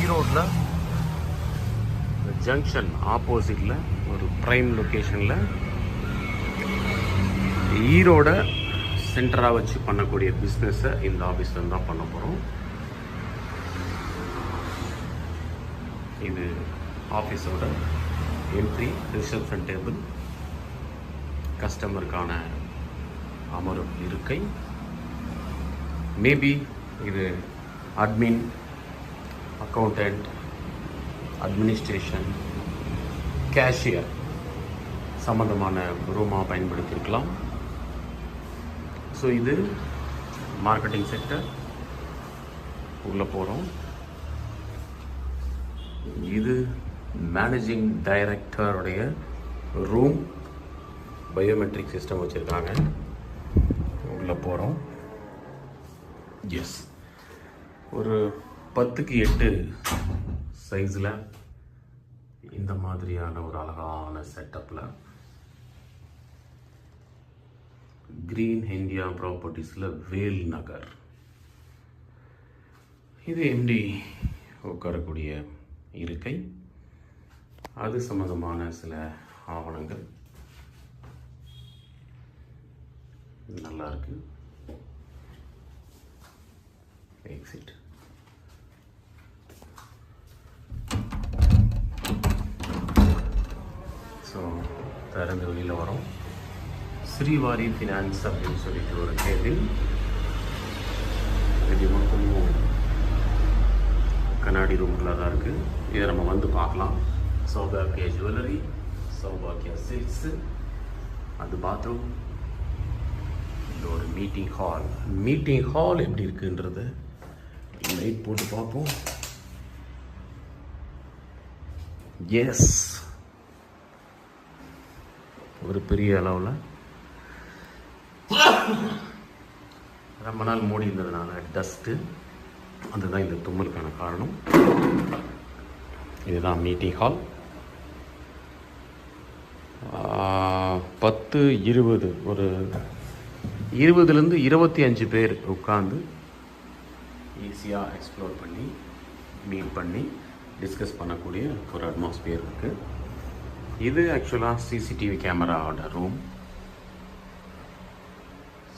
ஈரோடில் ஜங்ஷன் ஆப்போசிட்டில் ஒரு ப்ரைம் லொக்கேஷனில் ஈரோட சென்டராக வச்சு பண்ணக்கூடிய பிஸ்னஸை இந்த ஆஃபீஸில் தான் பண்ண போகிறோம். இது ஆஃபீஸோட என்ட்ரி, ரிசப்ஷன் டேபிள், கஸ்டமருக்கான அமரும் இருக்கை, மேபி இது அட்மின், அக்கௌண்டன்ட், அட்மினிஸ்ட்ரேஷன், கேஷியர் சம்மந்தமான ரூமாக பயன்படுத்தியிருக்கலாம். ஸோ இது மார்க்கெட்டிங் செக்டர் உள்ளே போகிறோம். இது மேனேஜிங் டைரக்டருடைய ரூம், பயோமெட்ரிக் சிஸ்டம் வச்சுருக்காங்க. உள்ளே போகிறோம். எஸ், ஒரு 10x8 சைஸில் இந்த மாதிரியான ஒரு அழகான செட்டப்பில் கிரீன் இந்தியா ப்ராப்பர்ட்டிஸில் வேல் நகர். இது எம்டி உட்காரக்கூடிய இருக்கை, அது சம்பந்தமான சில ஆவணங்கள் நல்லா இருக்கு. எக்ஸிட். ஸோ திறந்து வெளியில் வரோம். ஸ்ரீவாரி ஃபினான்ஸ் அப்படின்னு சொல்லிட்டு ஒரு கேபின். இது மொத்தமும் கண்ணாடி ரூம்களாக தான் இருக்குது. இதை நம்ம வந்து பார்க்கலாம். சௌபாக்கியா ஜுவல்லரி, சௌபாக்கியா சில்க்ஸு, அது பாத்ரூம். இது ஒரு மீட்டிங் ஹால். மீட்டிங் ஹால் எப்படி இருக்குன்றது லைட் போட்டு பார்ப்போம். எஸ், ஒரு பெரிய அளவில் ரொம்ப நாள் மூடி இருந்ததுனால டஸ்ட்டு, அதுதான் இந்த தும்மலுக்கான காரணம். இதுதான் மீட்டிங் ஹால். 10, 20, ஒரு 20லேருந்து 25 பேர் உட்காந்து ஈஸியாக எக்ஸ்ப்ளோர் பண்ணி மீட் பண்ணி டிஸ்கஸ் பண்ணக்கூடிய ஒரு அட்மாஸ்பியர் இருக்குது. இது ஆக்சுவலாக சிசிடிவி கேமராவோட ரூம்.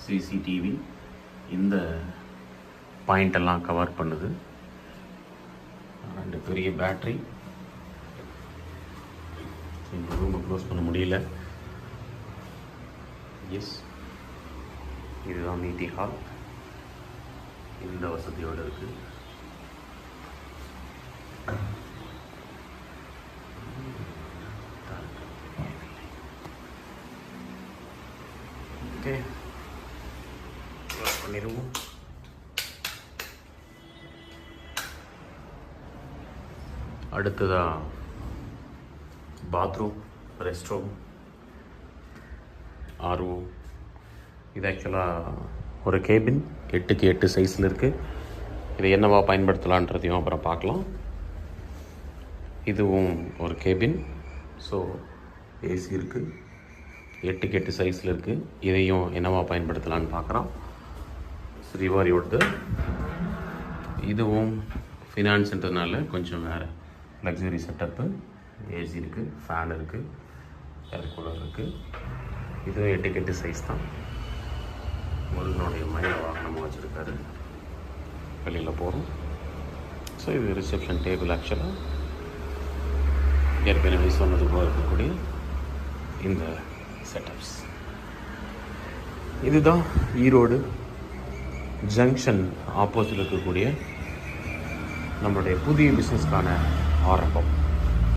சிசிடிவி இந்த பாயிண்டெல்லாம் கவர் பண்ணுது. 2 பெரிய பேட்ரி. இந்த ரூமை க்ளோஸ் பண்ண முடியல. எஸ், இதுதான் மீட்டிங் ஹால். இந்த வசதியோடு இருக்குது. ஓகே, க்ளோஸ் பண்ணிடுவோம். அடுத்ததாக பாத்ரூம், ரெஸ்ட் ரூம், ஆர்ஓ. இது ஆக்சுவலாக ஒரு கேபின் 8x8 சைஸில் இருக்குது. இதை என்னவா பயன்படுத்தலான்றதையும் அப்புறம் பார்க்கலாம். இதுவும் ஒரு கேபின். ஸோ ஏசி இருக்குது, 8x8 சைஸில் இருக்குது. இதையும் என்னவா பயன்படுத்தலான்னு பார்க்குறோம். ஸ்ரீவாரியோடது. இதுவும் ஃபினான்ஸ்ன்றதுனால கொஞ்சம் வேறு லக்ஸுரி செட்டப்பு. ஏசி இருக்குது, ஃபேன் இருக்குது, ஏர் கூலர் இருக்குது. இதுவும் 8x8 சைஸ் தான். முருகனுடைய மயில வாகனமாக வச்சுருக்காரு. வெளியில் போகிறோம். ஸோ இது ரிசப்ஷன் டேபிள். ஆக்சுவலாக ஏற்கனவே சொன்னது போல் இருக்கக்கூடிய இந்த செட்டப்ஸ். இதுதான் ஈரோடு ஜங்ஷன் ஆப்போசிட்டில் இருக்கக்கூடிய நம்மளுடைய புதிய பிஸ்னஸ்க்கான ஆரம்பம்.